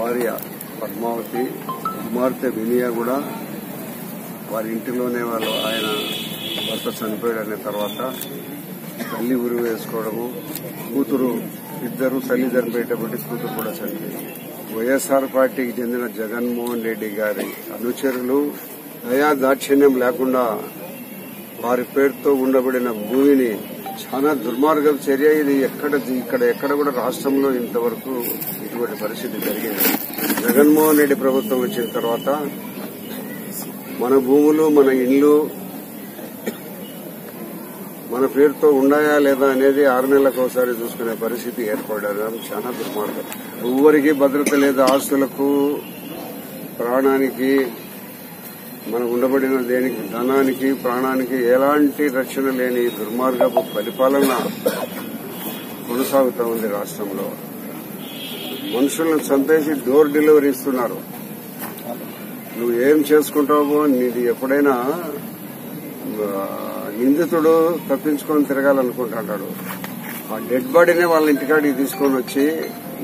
భార్య పద్మావతి, కుమార్తె వినయ కూడా వారి ఇంటిలోనే ఆయన భర్త చనిపోయాడనే తర్వాత తల్లి ఉరి వేసుకోవడము, కూతురు ఇద్దరు తల్లి చనిపోయేటప్పటి కూతురు కూడా చనిపోయింది. వైఎస్ఆర్ పార్టీకి చెందిన జగన్మోహన్ రెడ్డి గారి అనుచరులు దయా దాక్షిణ్యం లేకుండా వారి పేరుతో ఉండబడిన భూమిని చాలా దుర్మార్గం చర్య. ఇది ఎక్కడ కూడా రాష్ట్రంలో ఇంతవరకు ఇటువంటి పరిస్థితి జరిగింది. జగన్మోహన్ రెడ్డి ప్రభుత్వం వచ్చిన తర్వాత మన భూములు, మన ఇళ్లు మన పేరుతో ఉన్నాయా లేదా అనేది 6 నెలలకు ఒకసారి చూసుకునే పరిస్థితి ఏర్పడడం చాలా దుర్మార్గం. ఎవ్వరికి భద్రత లేదు. ఆస్తులకు, ప్రాణానికి, మనకు ఉండబడిన దేనికి, ధనానికి, ప్రాణానికి ఎలాంటి రక్షణ లేని దుర్మార్గపు పరిపాలన కొనసాగుతూ ఉంది రాష్ట్రంలో. మనుషులను చంపేసి డోర్ డెలివరీ ఇస్తున్నారు. నువ్వు ఏం చేసుకుంటావో, నీది ఎప్పుడైనా నిందితుడు తప్పించుకొని తిరగాలనుకుంటాడు. ఆ డెడ్ బాడీనే వాళ్ళ ఇంటికాడికి తీసుకొని వచ్చి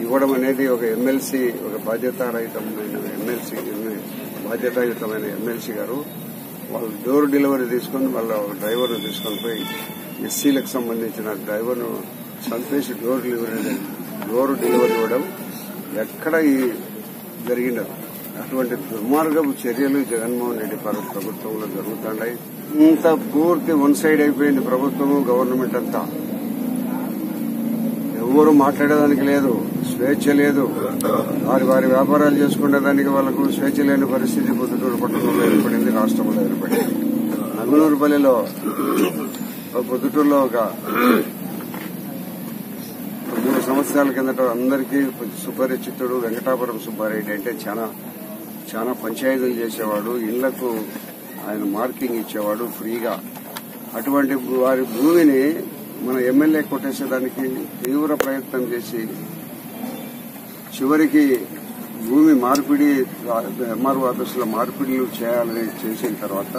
ఇవ్వడం అనేది ఒక ఎమ్మెల్సీ, ఒక బాధ్యతాయుతమైన ఎమ్మెల్సీ గారు వాళ్ళు డోర్ డెలివరీ తీసుకుని వాళ్ళ డ్రైవర్ను తీసుకొని పోయి ఎస్సీలకు సంబంధించిన డ్రైవర్ను చంపేసి డోర్ డెలివరీ ఇవ్వడం ఎక్కడ జరిగినది. అటువంటి దుర్మార్గపు చర్యలు జగన్మోహన్ రెడ్డి ప్రభుత్వంలో జరుగుతున్నాయి. ఇంత పూర్తి వన్ సైడ్ అయిపోయింది ప్రభుత్వము, గవర్నమెంట్ అంతా. ఎవరు మాట్లాడేదానికి లేదు, స్వేచ్ఛ లేదు. వారి వ్యాపారాలు చేసుకునేదానికి వాళ్లకు స్వేచ్ఛ లేని పరిస్థితి పొద్దుటూరు పట్టణంలో ఏర్పడింది, రాష్ట్రంలో ఏర్పడింది. నగునూరుపల్లిలో పొద్దుటూరులో ఒక 3 సంవత్సరాల కిందట అందరికీ సుపరిచితుడు వెంకటాపురం సుబ్బారెడ్డి అంటే చాలా పంచాయతీలు చేసేవాడు. ఇళ్లకు ఆయన మార్కింగ్ ఇచ్చేవాడు ఫ్రీగా. అటువంటి వారి భూమిని మన ఎమ్మెల్యే కొట్టేసేదానికి తీవ్ర ప్రయత్నం చేసి చివరికి భూమి మార్పిడి, ఎంఆర్ఓ ఆఫీసులో మార్పిడిలు చేయాలని చేసిన తర్వాత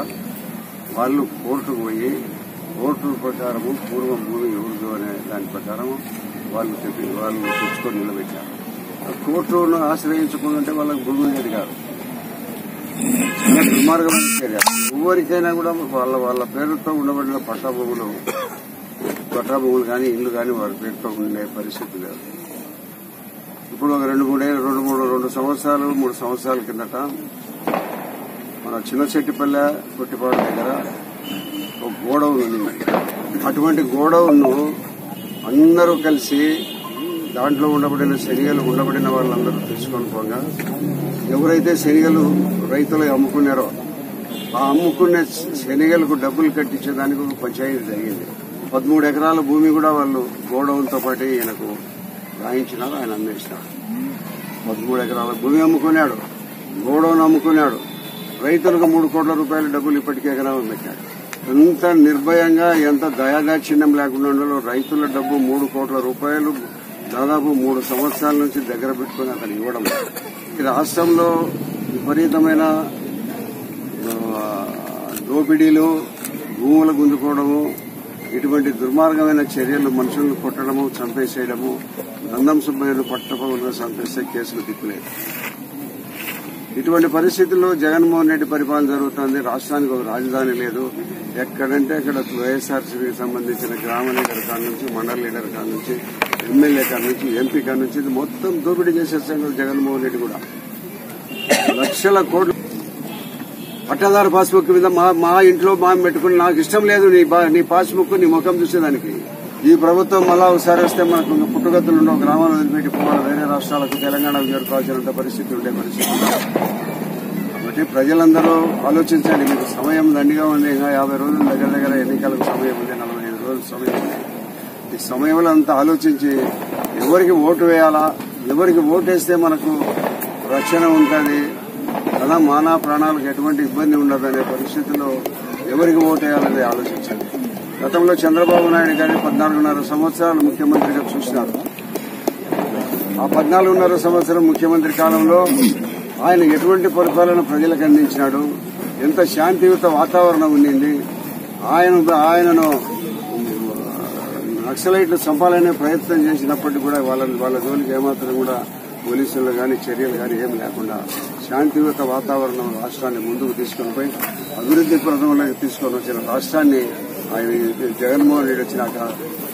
వాళ్ళు కోర్టుకు పోయి కోర్టు ప్రకారము పూర్వం భూమి ఎవరిదో అనే దాని ప్రకారం వాళ్ళు తెచ్చుకొని నిలబెట్టారు. కోర్టును ఆశ్రయించుకుంటే వాళ్ళకి భూమి అనేది కాదు. చాలా దుర్మార్గమైన చర్య. ఎవరికైనా కూడా వాళ్ళ పేరుతో ఉండబడిన పట్టా భూములు కానీ ఇళ్లు కానీ వారి పేరుతో ఉండే పరిస్థితి లేదు. ఇప్పుడు ఒక 2 సంవత్సరాలు 3 సంవత్సరాల కిందట మన చిన్నశెట్టిపల్లె కొట్టిపాడు దగ్గర ఒక గోడౌన్ ఉంది. అటువంటి గోడౌన్ను అందరూ కలిసి దాంట్లో ఉండబడిన వాళ్ళందరూ తీసుకొని పోగా ఎవరైతే శనిగలు రైతులు అమ్ముకున్నారో ఆ అమ్ముకునే శనిగలకు డబ్బులు కట్టించేదానికి ఒక పంచాయతీ జరిగింది. 13 ఎకరాల భూమి కూడా వాళ్ళు గోడౌన్తో పాటు ఈయనకు రాయించినారు, ఆయన అమ్మేసినాడు. 13 ఎకరాల భూమి అమ్ముకున్నాడు, గోడౌన్ అమ్ముకున్నాడు. రైతులకు 3 కోట్ల రూపాయల డబ్బులు ఇప్పటికే ఎకరాలు పెట్టాడు. ఎంత నిర్భయంగా, ఎంత దయాదాక్షిణ్యం లేకుండా రైతుల డబ్బు 3 కోట్ల రూపాయలు దాదాపు 3 సంవత్సరాల నుంచి దగ్గర పెట్టుకుని అతను ఇవ్వడం. ఈ రాష్ట్రంలో విపరీతమైన దోపిడీలు, భూములు గుంజుకోవడము, ఇటువంటి దుర్మార్గమైన చర్యలు, మనుషులను కొట్టడము, చంపేసేయడము, నందం సుబ్బయ్యను పట్టపగులుగా చంపేస్తే కేసులు దిక్కులేదు. ఇటువంటి పరిస్థితుల్లో జగన్మోహన్ రెడ్డి పరిపాలన జరుగుతోంది. రాష్ట్రానికి ఒక రాజధాని లేదు. ఎక్కడంటే అక్కడ వైఎస్ఆర్సీపీకి సంబంధించిన గ్రామ లీడర్ కాడ నుంచి, మండల లీడర్ కాడ నుంచి, ఎమ్మెల్యే కాడ నుంచి, ఎంపీ కాడ నుంచి మొత్తం దోపిడీ చేసేస్తాడు జగన్మోహన్ రెడ్డి కూడా. లక్షల కోట్లు పట్టాదారు పాస్బుక్ మీద మా ఇంట్లో పెట్టుకుని నాకు ఇష్టం లేదు నీ పాస్బుక్, నీ ముఖం చూసేదానికి. ఈ ప్రభుత్వం మళ్ళా ఒకసారి వస్తే మనకు పుట్టుగతులు ఉండవు, గ్రామాలు వదిలిపెట్టి పోవాలి, వేరే రాష్ట్రాలకు, తెలంగాణకు చేరుకోవాల్సినంత పరిస్థితి ఉండే పరిస్థితి. కాబట్టి ప్రజలందరూ ఆలోచించండి. మీకు సమయం దండిగా ఉంది. ఇంకా 50 రోజులు దగ్గర ఎన్నికలకు సమయం ఉంది, 45 రోజులు సమయం ఉంది. ఈ సమయంలో అంతా ఆలోచించి ఎవరికి ఓటు వేయాలా, ఎవరికి ఓటు వేస్తే మనకు రక్షణ ఉంటుంది కదా, మానా ప్రాణాలకు ఎటువంటి ఇబ్బంది ఉండదనే పరిస్థితిలో ఎవరికి ఓటు వేయాలని ఆలోచించండి. గతంలో చంద్రబాబు నాయుడు గారిని 14.5 సంవత్సరాలు ముఖ్యమంత్రిగా చూసినారు. ఆ 14.5 సంవత్సరం ముఖ్యమంత్రి కాలంలో ఆయన ఎటువంటి పరిపాలన ప్రజలకు అందించినాడు, ఎంత శాంతియుత వాతావరణం ఉండింది. ఆయనను నక్సలైట్లు చంపాలనే ప్రయత్నం చేసినప్పటికీ కూడా వాళ్ళ జోలికి ఏమాత్రం కూడా పోలీసులు కానీ చర్యలు కానీ ఏమి లేకుండా శాంతియుత వాతావరణం రాష్ట్రాన్ని ముందుకు తీసుకుని పోయి అభివృద్ది ప్రదంలోకి తీసుకొని వచ్చిన రాష్ట్రాన్ని ఆయన జగన్మోహన్ రెడ్డి వచ్చినాక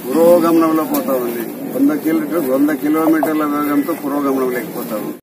పురోగమనంలో పోతా ఉంది. 100 కిలోమీటర్ల వేగంతో పురోగమనం లేకపోతా ఉంది.